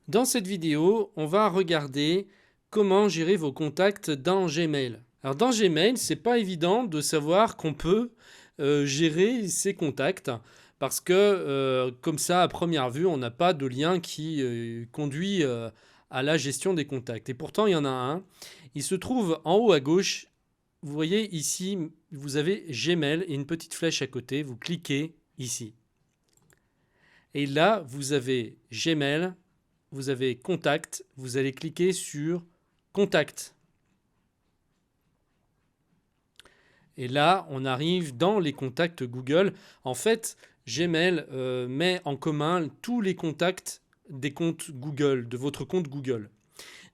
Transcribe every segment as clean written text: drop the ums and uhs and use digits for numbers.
Dans cette vidéo, on va regarder comment gérer vos contacts dans Gmail. Alors dans Gmail, c'est pas évident de savoir qu'on peut gérer ses contacts parce que comme ça, à première vue, on n'a pas de lien qui conduit à la gestion des contacts. Et pourtant, il y en a un. Il se trouve en haut à gauche. Vous voyez ici, vous avez Gmail et une petite flèche à côté. Vous cliquez ici. Et là, vous avez Gmail, vous avez Contact, vous allez cliquer sur Contact. Et là, on arrive dans les contacts Google. En fait, Gmail met en commun tous les contacts des comptes Google, de votre compte Google.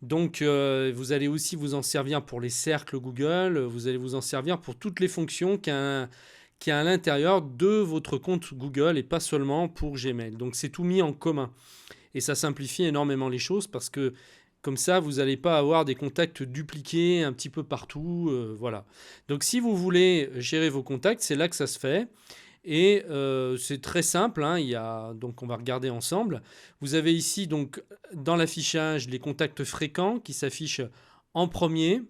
Donc, vous allez aussi vous en servir pour les cercles Google, vous allez vous en servir pour toutes les fonctions qu'il y a à l'intérieur de votre compte Google et pas seulement pour Gmail. Donc, c'est tout mis en commun. Et ça simplifie énormément les choses parce que comme ça, vous n'allez pas avoir des contacts dupliqués un petit peu partout. Voilà. Donc si vous voulez gérer vos contacts, c'est là que ça se fait. Et c'est très simple, hein. Donc on va regarder ensemble. Vous avez ici donc dans l'affichage les contacts fréquents qui s'affichent en premier,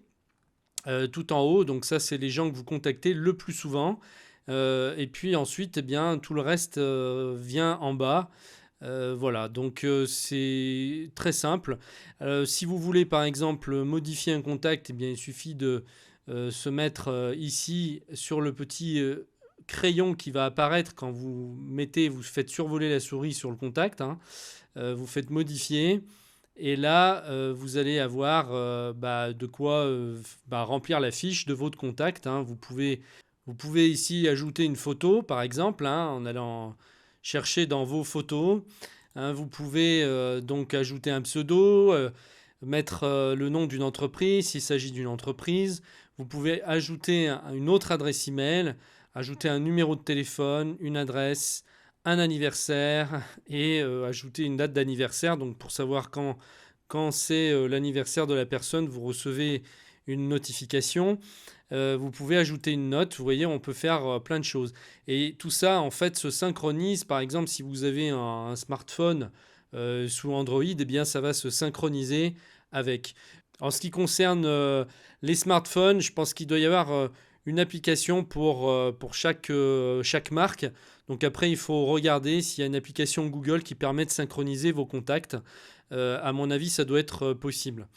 tout en haut. Donc ça, c'est les gens que vous contactez le plus souvent. Et puis ensuite, eh bien, tout le reste vient en bas. Voilà, donc c'est très simple. Si vous voulez par exemple modifier un contact, eh bien, il suffit de se mettre ici sur le petit crayon qui va apparaître quand vous faites survoler la souris sur le contact, hein. Vous faites modifier. Et là, vous allez avoir de quoi remplir la fiche de votre contact, hein. Vous pouvez ici ajouter une photo, par exemple, hein, en allant chercher dans vos photos, hein. Vous pouvez donc ajouter un pseudo, mettre le nom d'une entreprise s'il s'agit d'une entreprise. Vous pouvez ajouter une autre adresse email, ajouter un numéro de téléphone, une adresse, un anniversaire et ajouter une date d'anniversaire. Donc pour savoir quand c'est l'anniversaire de la personne, vous recevez une notification. Vous pouvez ajouter une note. Vous voyez, on peut faire plein de choses. Et tout ça, en fait, se synchronise. Par exemple, si vous avez un smartphone sous Android, eh bien, ça va se synchroniser avec. En ce qui concerne les smartphones, je pense qu'il doit y avoir une application pour chaque marque. Donc après, il faut regarder s'il y a une application Google qui permet de synchroniser vos contacts. À mon avis, ça doit être possible.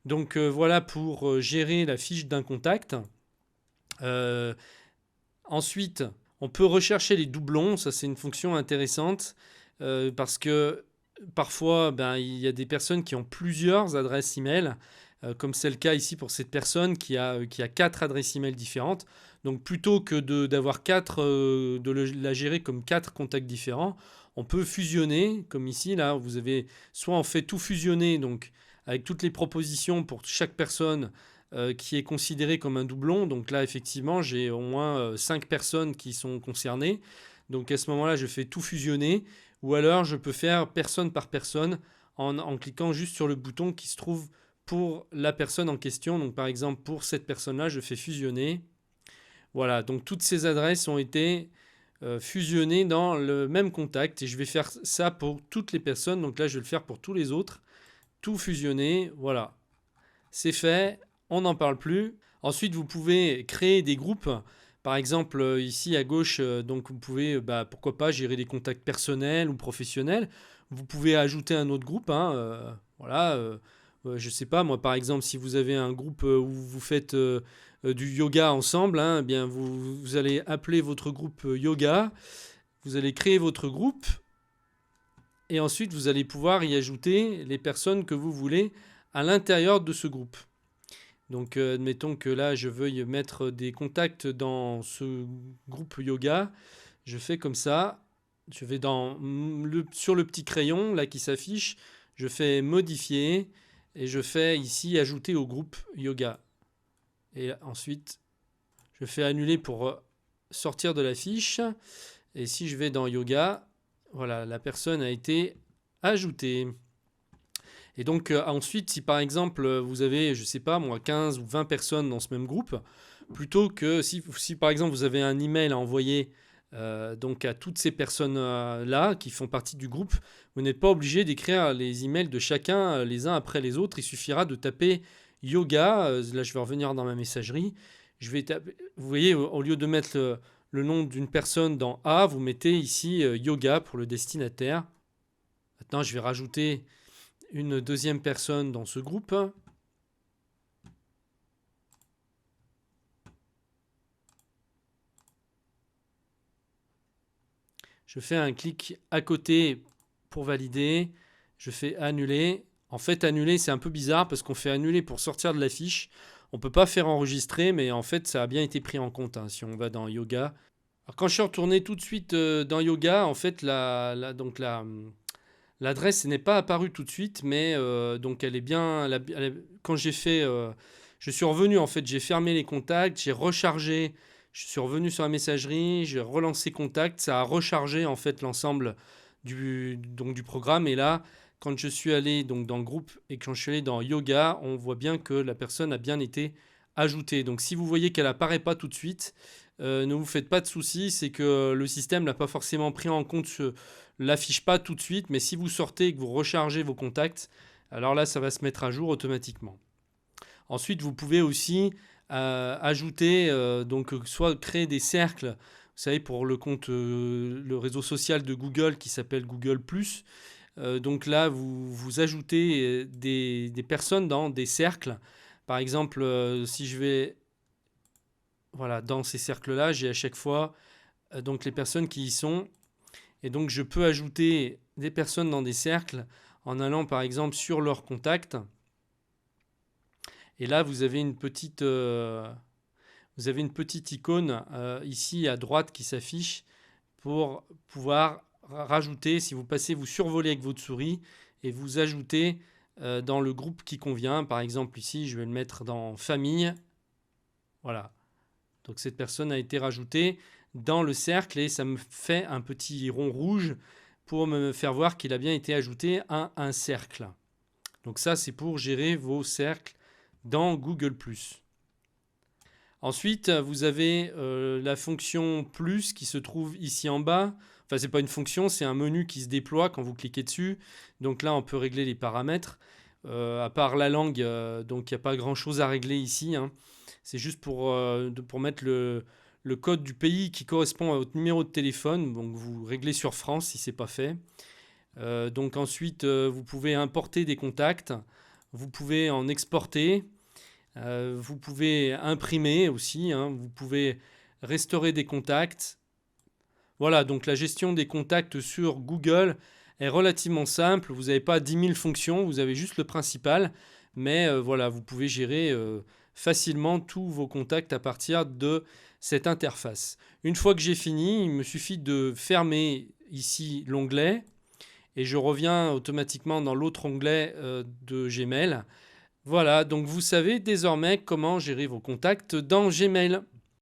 Donc voilà pour gérer la fiche d'un contact. Euh, Ensuite, on peut rechercher les doublons. Ça, c'est une fonction intéressante parce que parfois, il y a des personnes qui ont plusieurs adresses email, comme c'est le cas ici pour cette personne qui a 4 adresses email différentes. Donc, plutôt que d'avoir la gérer comme 4 contacts différents, on peut fusionner, comme ici, là, vous avez soit on fait tout fusionner, donc avec toutes les propositions pour chaque personne qui est considéré comme un doublon. Donc là, effectivement, j'ai au moins 5 personnes qui sont concernées. Donc à ce moment-là, je fais tout fusionner. Ou alors, je peux faire personne par personne en cliquant juste sur le bouton qui se trouve pour la personne en question. Donc par exemple, pour cette personne-là, je fais fusionner. Voilà, donc toutes ces adresses ont été fusionnées dans le même contact. Et je vais faire ça pour toutes les personnes. Donc là, je vais le faire pour tous les autres. Tout fusionner, voilà. C'est fait, on n'en parle plus. Ensuite, vous pouvez créer des groupes. Par exemple, ici à gauche, donc vous pouvez, pourquoi pas, gérer des contacts personnels ou professionnels. Vous pouvez ajouter un autre groupe, hein, voilà. Je sais pas, moi, par exemple, si vous avez un groupe où vous faites du yoga ensemble, hein, eh bien, vous allez appeler votre groupe yoga. Vous allez créer votre groupe et ensuite vous allez pouvoir y ajouter les personnes que vous voulez à l'intérieur de ce groupe. Donc admettons que là je veuille mettre des contacts dans ce groupe yoga. Je fais comme ça. Je vais sur le petit crayon là qui s'affiche. Je fais modifier et je fais ici ajouter au groupe yoga. Et ensuite je fais annuler pour sortir de la fiche. Et si je vais dans yoga, voilà, la personne a été ajoutée. Et donc ensuite, si par exemple vous avez, je sais pas moi, 15 ou 20 personnes dans ce même groupe, plutôt que si par exemple vous avez un email à envoyer Donc à toutes ces personnes-là qui font partie du groupe, vous n'êtes pas obligé d'écrire les emails de chacun les uns après les autres. Il suffira de taper yoga. Là, je vais revenir dans ma messagerie. Je vais taper, vous voyez, au lieu de mettre le nom d'une personne dans A, vous mettez ici yoga pour le destinataire. Maintenant, je vais rajouter une deuxième personne dans ce groupe. Je fais un clic à côté pour valider. Je fais annuler. En fait, annuler, c'est un peu bizarre parce qu'on fait annuler pour sortir de la fiche. On ne peut pas faire enregistrer, mais en fait, ça a bien été pris en compte si on va dans Yoga. Alors, quand je suis retourné tout de suite dans Yoga, en fait, l'adresse n'est pas apparue tout de suite, mais donc elle est bien. Quand j'ai fait, je suis revenu en fait, j'ai fermé les contacts, j'ai rechargé. Je suis revenu sur la messagerie, j'ai relancé contact, ça a rechargé en fait l'ensemble du programme. Et là, quand je suis allé donc dans le groupe et quand je suis allé dans Yoga, on voit bien que la personne a bien été ajoutée. Donc si vous voyez qu'elle apparaît pas tout de suite, ne vous faites pas de soucis, c'est que le système n'a pas forcément pris en compte l'affiche pas tout de suite, mais si vous sortez et que vous rechargez vos contacts, alors là, ça va se mettre à jour automatiquement. Ensuite, vous pouvez aussi ajouter, donc soit créer des cercles, vous savez, pour le compte, le réseau social de Google qui s'appelle Google+. Donc là, vous ajoutez des personnes dans des cercles. Par exemple, si je vais, voilà, dans ces cercles-là, j'ai à chaque fois donc les personnes qui y sont. Et donc, je peux ajouter des personnes dans des cercles en allant, par exemple, sur leur contact. Et là, vous avez une petite icône ici à droite qui s'affiche pour pouvoir rajouter, si vous passez, vous survolez avec votre souris et vous ajoutez dans le groupe qui convient. Par exemple, ici, je vais le mettre dans famille. Voilà. Donc, cette personne a été rajoutée dans le cercle et ça me fait un petit rond rouge pour me faire voir qu'il a bien été ajouté à un cercle. Donc ça, c'est pour gérer vos cercles dans Google+. Ensuite, vous avez la fonction plus qui se trouve ici en bas. Enfin, c'est pas une fonction, c'est un menu qui se déploie quand vous cliquez dessus. Donc là, on peut régler les paramètres. À part la langue, donc il n'y a pas grand-chose à régler ici. C'est juste pour mettre le code du pays qui correspond à votre numéro de téléphone. Donc vous réglez sur France si ce n'est pas fait. Donc ensuite, vous pouvez importer des contacts. Vous pouvez en exporter. Vous pouvez imprimer aussi, vous pouvez restaurer des contacts. Voilà, donc la gestion des contacts sur Google est relativement simple. Vous n'avez pas 10 000 fonctions, vous avez juste le principal. Mais voilà, vous pouvez gérer facilement tous vos contacts à partir de cette interface. Une fois que j'ai fini, il me suffit de fermer ici l'onglet et je reviens automatiquement dans l'autre onglet de Gmail. Voilà, donc vous savez désormais comment gérer vos contacts dans Gmail.